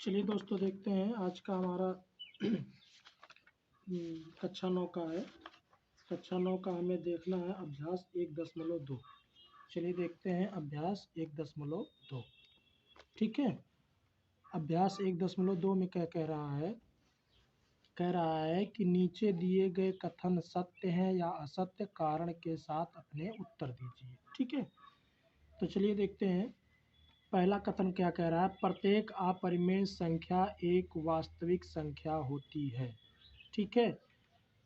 चलिए दोस्तों, देखते हैं आज का हमारा कक्षा 9 का है। कक्षा 9 का हमें देखना है अभ्यास 1.2। चलिए देखते हैं अभ्यास 1.2। ठीक है। अभ्यास 1.2 में क्या कह रहा है? कह रहा है कि नीचे दिए गए कथन सत्य हैं या असत्य, कारण के साथ अपने उत्तर दीजिए। ठीक है, तो चलिए देखते हैं। पहला कथन क्या कह रहा है? प्रत्येक अपरिमेय संख्या एक वास्तविक संख्या होती है। ठीक है,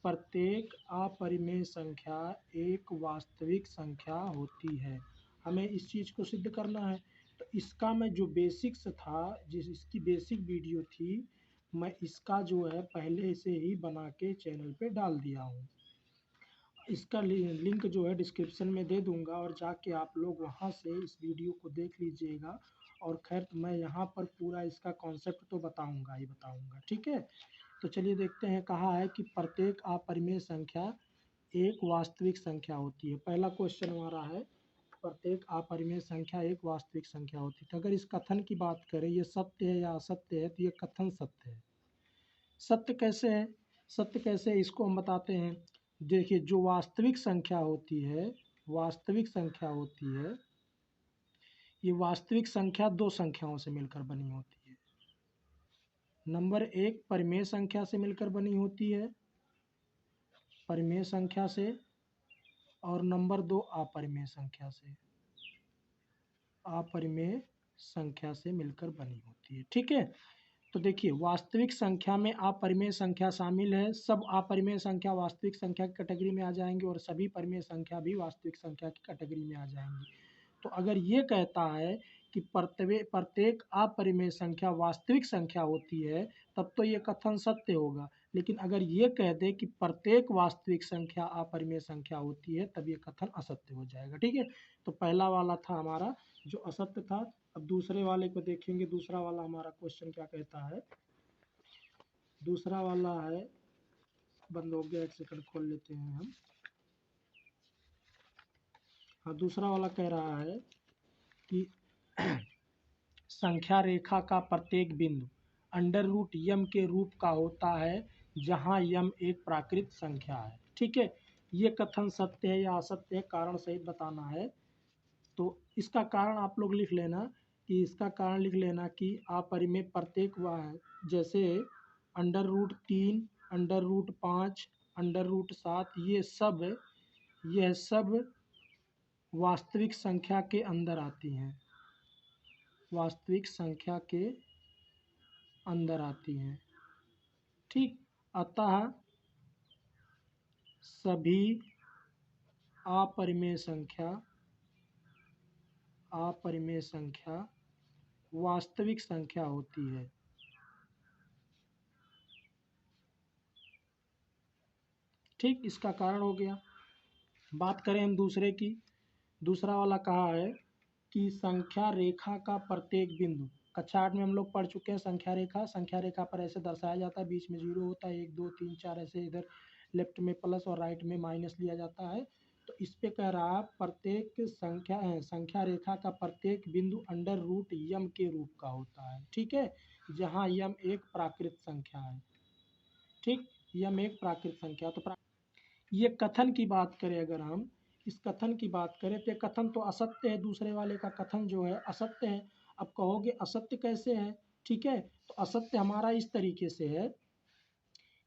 प्रत्येक अपरिमेय संख्या एक वास्तविक संख्या होती है। हमें इस चीज़ को सिद्ध करना है। तो इसका मैं जो बेसिक्स था, इसकी बेसिक वीडियो थी, मैं इसका जो है पहले से ही बना के चैनल पे डाल दिया हूँ। इसका लिंक जो है डिस्क्रिप्शन में दे दूंगा और जाके आप लोग वहाँ से इस वीडियो को देख लीजिएगा। और खैर मैं यहाँ पर पूरा इसका कॉन्सेप्ट तो बताऊंगा ही बताऊंगा। ठीक है, तो चलिए देखते हैं। कहा है कि प्रत्येक अपरिमेय संख्या एक वास्तविक संख्या होती है। पहला क्वेश्चन हमारा है, प्रत्येक अपरिमेय संख्या एक वास्तविक संख्या होती है। तो अगर इस कथन की बात करें, ये सत्य है या असत्य है, तो ये कथन सत्य है। सत्य कैसे है? सत्य कैसे है इसको हम बताते हैं। देखिए, जो वास्तविक संख्या होती है, वास्तविक संख्या होती है, ये वास्तविक संख्या दो संख्याओं से मिलकर बनी होती है। नंबर एक परिमेय संख्या से मिलकर बनी होती है, परिमेय संख्या से, और नंबर दो अपरिमेय संख्या से, अपरिमेय संख्या से मिलकर बनी होती है। ठीक है, तो देखिए वास्तविक संख्या में अपरिमेय संख्या शामिल है। सब अपरिमेय संख्या वास्तविक संख्या की कैटेगरी में आ जाएंगी और सभी परिमेय संख्या भी वास्तविक संख्या की कैटेगरी में आ जाएंगी। तो अगर ये कहता है कि प्रत्येक अपरिमेय संख्या वास्तविक संख्या होती है, तब तो ये कथन सत्य होगा। लेकिन अगर ये कह दे कि प्रत्येक वास्तविक संख्या अपरिमेय संख्या होती है, तब ये कथन असत्य हो जाएगा। ठीक है, तो पहला वाला था हमारा जो असत्य था। अब दूसरे वाले को देखेंगे। दूसरा वाला हमारा क्वेश्चन क्या कहता है? दूसरा वाला है, बंद हो गया, एक सेकंड खोल लेते हैं हम। हाँ, दूसरा वाला कह रहा है कि संख्या रेखा का प्रत्येक बिंदु अंडर रूट यम के रूप का होता है, जहां यम एक प्राकृत संख्या है। ठीक है, ये कथन सत्य है या असत्य है, कारण सहित बताना है। तो इसका कारण आप लोग लिख लेना, कि इसका कारण लिख लेना कि अपरिमेय प्रत्येक जैसे under root 3, under root 5, under root 7, यह सब वास्तविक संख्या के अंदर आती हैं, वास्तविक संख्या के अंदर आती हैं। ठीक, अतः सभी अपरिमेय संख्या वास्तविक संख्या होती है। ठीक, इसका कारण हो गया। बात करें हम दूसरे की। दूसरा वाला कहा है कि संख्या रेखा का प्रत्येक बिंदु, कक्षा 8 में हम लोग पढ़ चुके हैं संख्या रेखा। संख्या रेखा पर ऐसे दर्शाया जाता है, बीच में जीरो होता है, 1 2 3 4 ऐसे, इधर लेफ्ट में प्लस और राइट में माइनस लिया जाता है। तो इस पे कह रहा है प्रत्येक संख्या रेखा का प्रत्येक बिंदु अंडर रूट यम के रूप का होता है। ठीक है, जहाँ यम एक प्राकृत संख्या है। ठीक, यम एक प्राकृत संख्या। तो ये कथन की बात करें, अगर हम इस कथन की बात करें तो कथन तो असत्य है। दूसरे वाले का कथन जो है असत्य है। अब कहोगे असत्य कैसे है? ठीक है, तो असत्य हमारा इस तरीके से है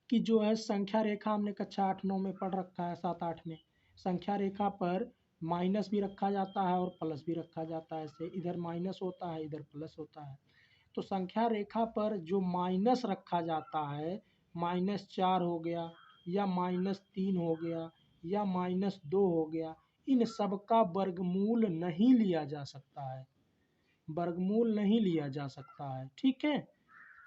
कि जो है संख्या रेखा, हमने कक्षा 8 9 में पढ़ रखा है, 7 8 में, संख्या रेखा पर माइनस भी रखा जाता है और प्लस भी रखा जाता है। ऐसे इधर माइनस होता है, इधर प्लस होता है। तो संख्या रेखा पर जो माइनस रखा जाता है, -4 हो गया, या -3 हो गया, या -2 हो गया, इन सब का वर्गमूल नहीं लिया जा सकता है, वर्गमूल नहीं लिया जा सकता है। ठीक है,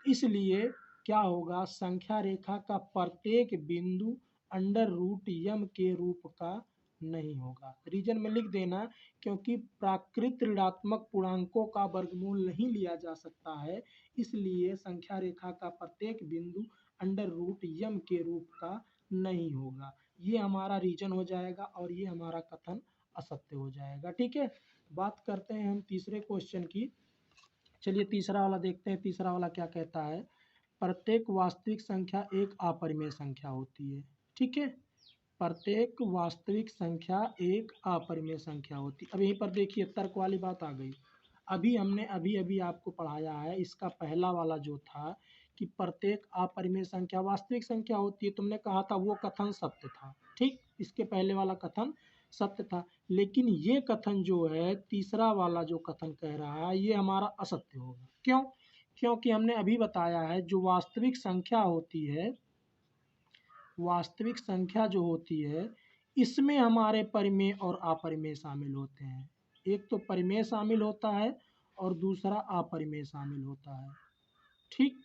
इसलिए क्या होगा, संख्या रेखा का प्रत्येक बिंदु अंडर रूट यम के रूप का नहीं होगा। रीजन में लिख देना, क्योंकि प्राकृत ऋणात्मक पूर्णांकों का वर्गमूल नहीं लिया जा सकता है, इसलिए संख्या रेखा का प्रत्येक बिंदु अंडर रूट यम के रूप का नहीं होगा। ये हमारा रीजन हो जाएगा और ये हमारा कथन असत्य हो जाएगा। ठीक है, बात करते हैं हम तीसरे क्वेश्चन की। चलिए तीसरा वाला देखते हैं। तीसरा वाला क्या कहता है, प्रत्येक वास्तविक संख्या एक अपरिमेय संख्या होती है। ठीक है, प्रत्येक वास्तविक संख्या एक अपरिमेय संख्या होती है। अब यहीं पर देखिए तर्क वाली बात आ गई। हमने अभी अभी आपको पढ़ाया है, इसका पहला वाला जो था कि प्रत्येक अपरिमेय संख्या वास्तविक संख्या होती है, तुमने कहा था वो कथन सत्य था। ठीक, इसके पहले वाला कथन सत्य था, लेकिन ये कथन जो है तीसरा वाला जो कथन कह रहा है ये हमारा असत्य होगा। क्यों? क्योंकि हमने अभी बताया है जो वास्तविक संख्या होती है, वास्तविक संख्या जो होती है इसमें हमारे परिमेय और अपरिमेय शामिल होते हैं। एक तो परिमेय शामिल होता है और दूसरा अपरिमेय शामिल होता है। ठीक,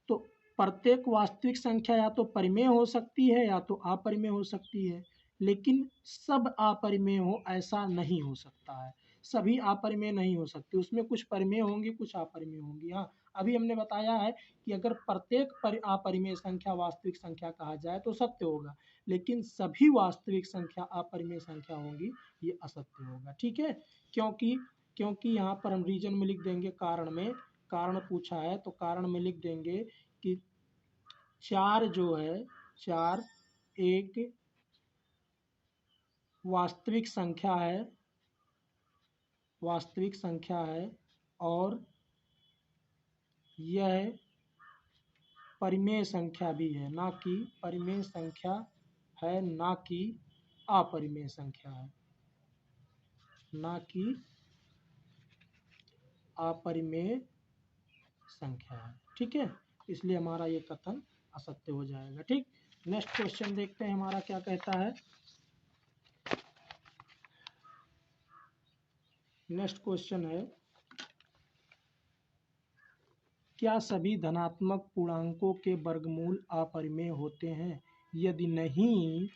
तो प्रत्येक वास्तविक संख्या या तो परिमेय हो सकती है या तो अपरिमेय हो सकती है, लेकिन सब अपरिमेय हो ऐसा नहीं हो सकता है। सभी अपरिमेय नहीं हो सकती, उसमें कुछ परिमेय होंगी कुछ अपरिमेय होंगी। हाँ, अभी हमने बताया है कि अगर प्रत्येक अपरिमेय संख्या वास्तविक संख्या कहा जाए तो सत्य होगा, लेकिन सभी वास्तविक संख्या अपरिमेय संख्या होंगी ये असत्य होगा। ठीक है, क्योंकि क्योंकि यहाँ पर हम रीजन में लिख देंगे, कारण में, कारण पूछा है तो कारण में लिख देंगे कि 4 जो है 4 एक वास्तविक संख्या है, वास्तविक संख्या है और यह परिमेय संख्या भी है, ना कि परिमेय संख्या है, ना कि अपरिमेय संख्या है, ना कि अपरिमेय संख्या है। ठीक है, इसलिए हमारा ये कथन असत्य हो जाएगा। ठीक, नेक्स्ट क्वेश्चन देखते हैं हमारा क्या कहता है। नेक्स्ट क्वेश्चन है, क्या सभी धनात्मक पूर्णांकों के वर्गमूल अपरिमेय होते हैं? यदि नहीं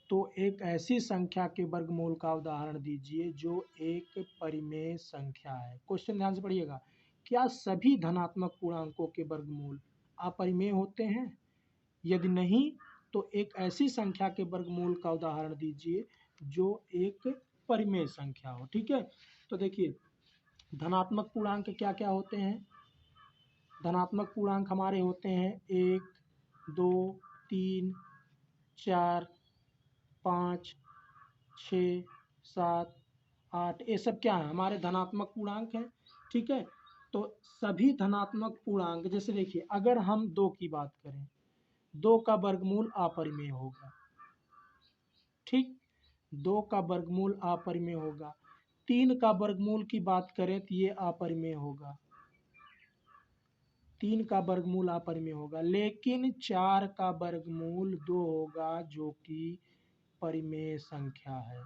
तो एक ऐसी संख्या के वर्गमूल का उदाहरण दीजिए जो एक परिमेय संख्या है। क्वेश्चन ध्यान से पढ़िएगा, क्या सभी धनात्मक पूर्णांकों के वर्गमूल अपरिमेय होते हैं? यदि नहीं तो एक ऐसी संख्या के वर्गमूल का उदाहरण दीजिए जो एक परिमेय संख्या हो। ठीक है, तो देखिए धनात्मक पूर्णांक क्या क्या होते हैं। धनात्मक पूर्णांक हमारे होते हैं 1, 2, 3, 4, 5, 6, 7, 8, ये सब क्या है हमारे धनात्मक पूर्णांक हैं। ठीक है, तो सभी धनात्मक पूर्णांक, जैसे देखिए अगर हम 2 की बात करें, 2 का वर्गमूल अपरिमेय होगा। ठीक, 2 का वर्गमूल अपरिमेय होगा। 3 का वर्गमूल की बात करें तो ये अपरिमेय होगा, 3 का वर्गमूल अपरिमेय होगा, लेकिन 4 का वर्गमूल 2 होगा जो कि परिमेय संख्या है,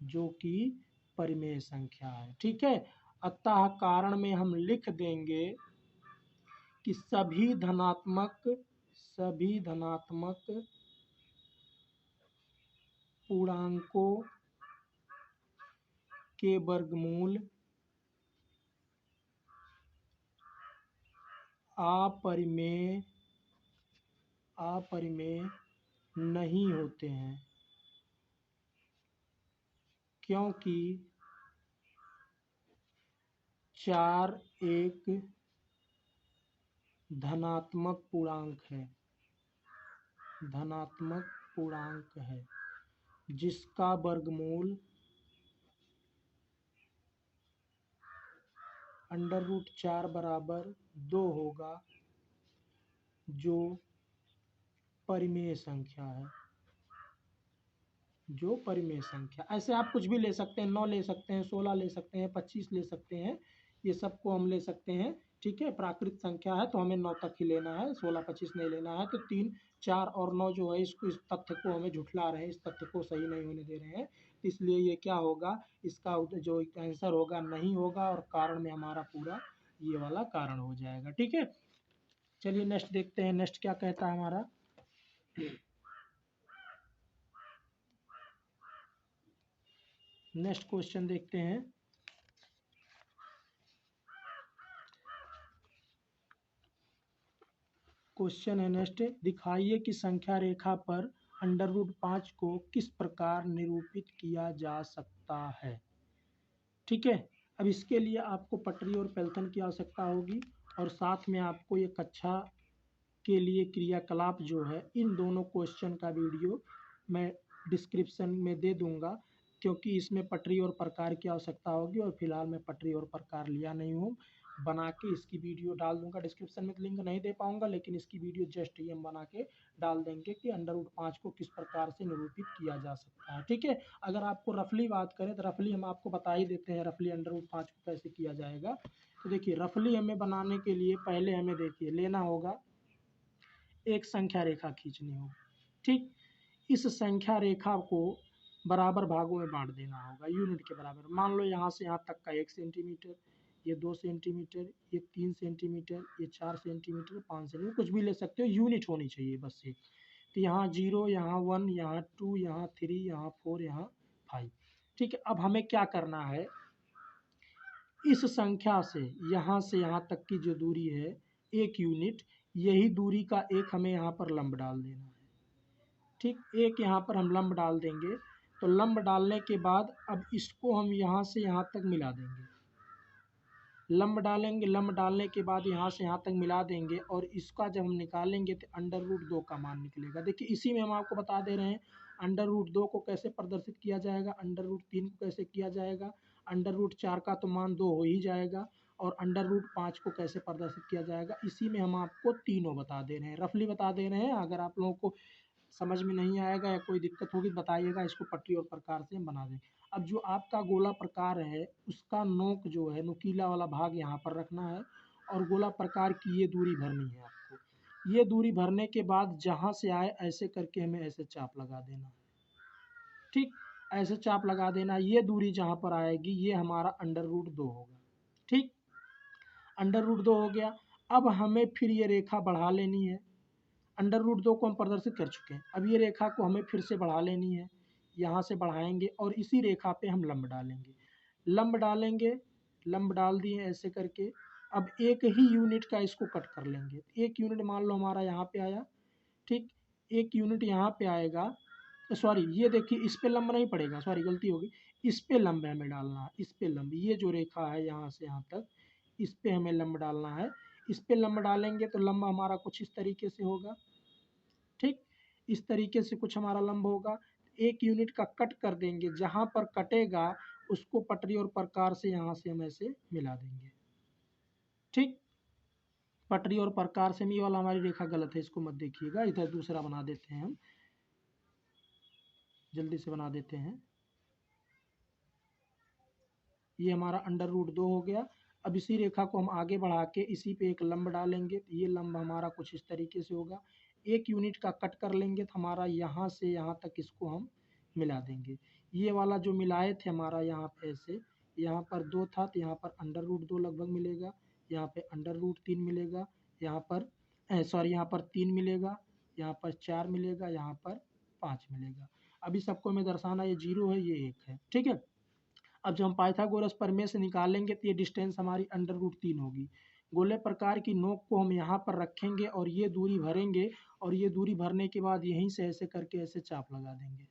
जो कि परिमेय संख्या है। ठीक है, अतः कारण में हम लिख देंगे कि सभी धनात्मक पूर्णांकों के वर्गमूल अपरिमेय नहीं होते हैं, क्योंकि 4 एक धनात्मक पूर्णांक है, धनात्मक पूर्णांक है जिसका वर्गमूल √4 बराबर 2 होगा जो परिमेय संख्या है, जो परिमेय संख्या। ऐसे आप कुछ भी ले सकते हैं, 9 ले सकते हैं, 16 ले सकते हैं, 25 ले सकते हैं, ये सबको हम ले सकते हैं। ठीक है, प्राकृत संख्या है तो हमें 9 तक ही लेना है, 16 25 नहीं लेना है। तो 3 4 और 9 जो है इसको, इस तथ्य को हमें झुठला रहे हैं, इस तथ्य को सही नहीं होने दे रहे हैं, इसलिए ये क्या होगा, इसका जो आंसर होगा नहीं होगा, और कारण में हमारा पूरा ये वाला कारण हो जाएगा। ठीक है, चलिए नेक्स्ट देखते हैं, नेक्स्ट क्या कहता है हमारा। नेक्स्ट क्वेश्चन देखते हैं। क्वेश्चन है नेक्स्ट, दिखाइए कि संख्या रेखा पर √5 को किस प्रकार निरूपित किया जा सकता है। ठीक है, अब इसके लिए आपको पटरी और पैल्थन की आवश्यकता होगी और साथ में आपको ये कक्षा के लिए क्रियाकलाप जो है इन दोनों क्वेश्चन का वीडियो मैं डिस्क्रिप्शन में दे दूंगा, क्योंकि इसमें पटरी और प्रकार की आवश्यकता होगी और फिलहाल मैं पटरी और प्रकार लिया नहीं हूँ। बना के इसकी वीडियो डाल दूंगा डिस्क्रिप्शन में, लिंक नहीं दे पाऊंगा लेकिन इसकी वीडियो जस्ट ये हम बना के डाल देंगे कि √5 को किस प्रकार से निरूपित किया जा सकता है। ठीक है, अगर आपको रफली बात करें तो रफली हम आपको बता ही देते हैं रफली √5 को कैसे किया जाएगा। तो देखिए रफली हमें बनाने के लिए पहले हमें देखिए लेना होगा, एक संख्या रेखा खींचनी होगी। ठीक, इस संख्या रेखा को बराबर भागों में बांट देना होगा यूनिट के बराबर। मान लो यहाँ से यहाँ तक का 1 सेंटीमीटर, ये 2 सेंटीमीटर, ये 3 सेंटीमीटर, ये 4 सेंटीमीटर, 5 सेंटीमीटर, कुछ भी ले सकते हो, यूनिट होनी चाहिए बस एक। तो यहाँ 0, यहाँ 1, यहाँ 2, यहाँ 3, यहाँ 4, यहाँ 5। ठीक है, अब हमें क्या करना है, इस संख्या से यहाँ तक की जो दूरी है 1 यूनिट, यही दूरी का एक हमें यहाँ पर लंब डाल देना है। ठीक, एक यहाँ पर हम लंब डाल देंगे। तो लंब डालने के बाद अब इसको हम यहाँ से यहाँ तक मिला देंगे, लंब डालेंगे, लंब डालने के बाद यहाँ से यहाँ तक मिला देंगे और इसका जब हम निकालेंगे तो √2 का मान निकलेगा। देखिए इसी में हम आपको बता दे रहे हैं √2 को कैसे प्रदर्शित किया जाएगा, √3 को कैसे किया जाएगा, √4 का तो मान 2 हो ही जाएगा और √5 को कैसे प्रदर्शित किया जाएगा। इसी में हम आपको तीनों बता दे रहे हैं, रफली बता दे रहे हैं। अगर आप लोगों को समझ में नहीं आएगा या कोई दिक्कत होगी बताइएगा, इसको पटरी और प्रकार से हम बना देंगे। अब जो आपका गोला प्रकार है उसका नोक जो है नुकीला वाला भाग यहाँ पर रखना है और गोला प्रकार की ये दूरी भरनी है आपको। ये दूरी भरने के बाद जहाँ से आए ऐसे करके हमें ऐसे चाप लगा देना है। ठीक, ऐसे चाप लगा देना, ये दूरी जहाँ पर आएगी ये हमारा √2 होगा। ठीक, √2 हो गया। अब हमें फिर ये रेखा बढ़ा लेनी है, √2 को हम प्रदर्शित कर चुके हैं, अब ये रेखा को हमें फिर से बढ़ा लेनी है, यहाँ से बढ़ाएंगे और इसी रेखा पे हम लंब डालेंगे, लंब डालेंगे, लंब डाल दिए ऐसे करके। अब एक ही यूनिट का इसको कट कर लेंगे, एक यूनिट मान लो हमारा यहाँ पे आया। ठीक, एक यूनिट यहाँ पे आएगा, सॉरी ये देखिए इस पे लंब नहीं पड़ेगा, सॉरी गलती होगी, इस पे लंब हमें डालना है, इस पे लंब, ये जो रेखा है यहाँ से यहाँ तक इस पे हमें लंब डालना है। इस पे लंब डालेंगे तो लंब हमारा कुछ इस तरीके से होगा। ठीक, इस तरीके से कुछ हमारा लंब होगा। एक यूनिट का कट कर देंगे, जहाँ पर कटेगा उसको पटरी और प्रकार से यहाँ से हम ऐसे मिला देंगे। ठीक, पटरी और प्रकार से, ये वाला हमारी रेखा गलत है, इसको मत देखिएगा, इधर दूसरा बना देते हैं हम, जल्दी से बना देते हैं। ये हमारा √2 हो गया। अब इसी रेखा को हम आगे बढ़ा के इसी पे एक लंब डालेंगे, तो ये लंब हमारा कुछ इस तरीके से होगा। एक यूनिट का कट कर लेंगे तो हमारा यहाँ से यहाँ तक इसको हम मिला देंगे। ये वाला जो मिलाए थे हमारा यहाँ पे ऐसे, यहाँ पर 2 था तो यहाँ पर √2 लगभग मिलेगा, यहाँ पे √3 मिलेगा, यहाँ पर सॉरी यहाँ पर 3 मिलेगा, यहाँ पर 4 मिलेगा, यहाँ पर 5 मिलेगा। अभी सबको हमें दर्शाना, ये 0 है, ये 1 है। ठीक है, अब जब हम पाइथागोरस प्रमेय से निकालेंगे तो ये डिस्टेंस हमारी √3 होगी। गोले प्रकार की नोक को हम यहाँ पर रखेंगे और ये दूरी भरेंगे और ये दूरी भरने के बाद यहीं से ऐसे करके ऐसे चाप लगा देंगे।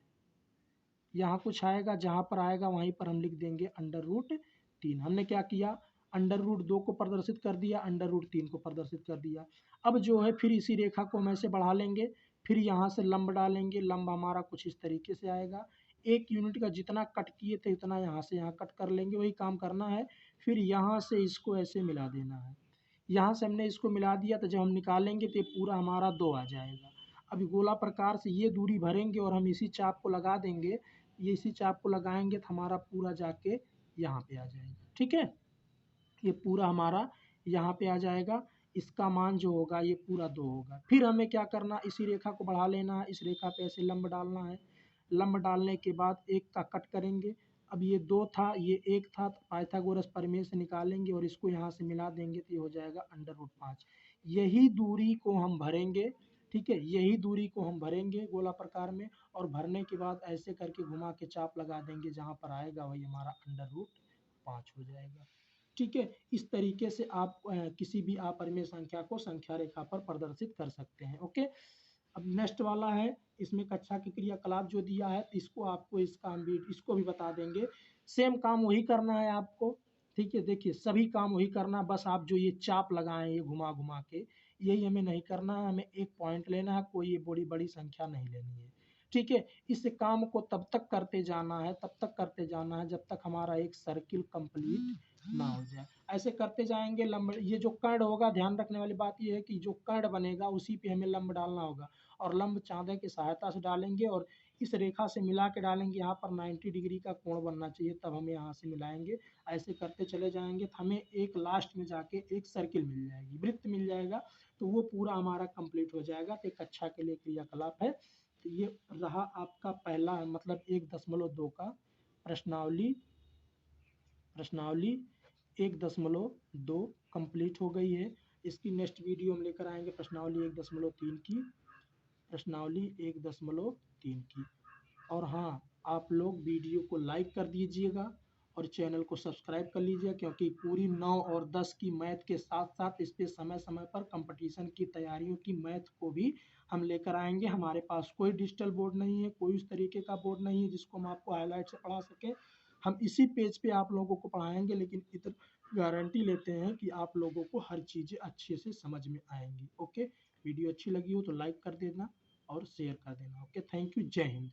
यहाँ कुछ आएगा, जहाँ पर आएगा वहीं पर हम लिख देंगे √3। हमने क्या किया, √2 को प्रदर्शित कर दिया, √3 को प्रदर्शित कर दिया। अब जो है फिर इसी रेखा को हम ऐसे बढ़ा लेंगे, फिर यहाँ से लंब डालेंगे, लंब हमारा कुछ इस तरीके से आएगा। एक यूनिट का जितना कट किए थे उतना यहाँ से यहाँ कट कर लेंगे, वही काम करना है। फिर यहाँ से इसको ऐसे मिला देना है, यहाँ से हमने इसको मिला दिया तो जब हम निकालेंगे तो ये पूरा हमारा 2 आ जाएगा। अभी गोला प्रकार से ये दूरी भरेंगे और हम इसी चाप को लगा देंगे, ये इसी चाप को लगाएंगे तो हमारा पूरा जाके यहाँ पे आ जाएगा। ठीक है, ये पूरा हमारा यहाँ पे आ जाएगा, इसका मान जो होगा ये पूरा 2 होगा। फिर हमें क्या करना, इसी रेखा को बढ़ा लेना है, इस रेखा पे ऐसे लंब डालना है, लंब डालने के बाद एक का कट करेंगे। अब ये 2 था, ये 1 था, तो पाइथागोरस प्रमेय से निकालेंगे और इसको यहाँ से मिला देंगे तो ये हो जाएगा √5। यही दूरी को हम भरेंगे। ठीक है, यही दूरी को हम भरेंगे गोला प्रकार में और भरने के बाद ऐसे करके घुमा के चाप लगा देंगे, जहाँ पर आएगा वही हमारा √5 हो जाएगा। ठीक है, इस तरीके से आप किसी भी अपरिमेय संख्या को संख्या रेखा पर प्रदर्शित कर सकते हैं। ओके, अब नेक्स्ट वाला है, इसमें कक्षा की क्रियाकलाप जो दिया है इसको आपको इसका हम भी इसको भी बता देंगे। सेम काम वही करना है आपको। ठीक है, देखिए सभी काम वही करना, बस आप जो ये चाप लगाएं ये घुमा घुमा के, यही हमें नहीं करना है, हमें एक पॉइंट लेना है, कोई ये बड़ी बड़ी संख्या नहीं लेनी है। ठीक है, इस काम को तब तक करते जाना है, तब तक करते जाना है जब तक हमारा एक सर्किल कंप्लीट ना हो जाए। ऐसे करते जाएंगे लंब, ये जो कर्ण होगा, ध्यान रखने वाली बात ये है कि जो कर्ण बनेगा उसी पे हमें लंब डालना होगा, और लंब चाँदे की सहायता से डालेंगे और इस रेखा से मिला के डालेंगे। यहाँ पर 90 डिग्री का कोण बनना चाहिए, तब हमें यहाँ से मिलाएंगे। ऐसे करते चले जाएंगे तो हमें एक लास्ट में जाके एक सर्किल मिल जाएगी, वृत्त मिल जाएगा, तो वो पूरा हमारा कंप्लीट हो जाएगा। तो एक कक्षा के लिए क्रियाकलाप है। तो ये रहा आपका पहला, मतलब 1.2 का प्रश्नावली। प्रश्नावली 1.2 कंप्लीट हो गई है। इसकी नेक्स्ट वीडियो हम लेकर आएंगे प्रश्नावली 1.3 की, प्रश्नावली 1.3 की। और हाँ, आप लोग वीडियो को लाइक कर दीजिएगा और चैनल को सब्सक्राइब कर लीजिएगा, क्योंकि पूरी 9 और 10 की मैथ के साथ साथ इस पे समय समय पर कंपटीशन की तैयारियों की मैथ को भी हम लेकर आएंगे। हमारे पास कोई डिजिटल बोर्ड नहीं है, कोई उस तरीके का बोर्ड नहीं है जिसको हम आपको हाईलाइट से पढ़ा सकें। हम इसी पेज पे आप लोगों को पढ़ाएंगे, लेकिन इतना गारंटी लेते हैं कि आप लोगों को हर चीज़ें अच्छे से समझ में आएंगी। ओके, वीडियो अच्छी लगी हो तो लाइक कर देना और शेयर कर देना। ओके, थैंक यू, जय हिंद।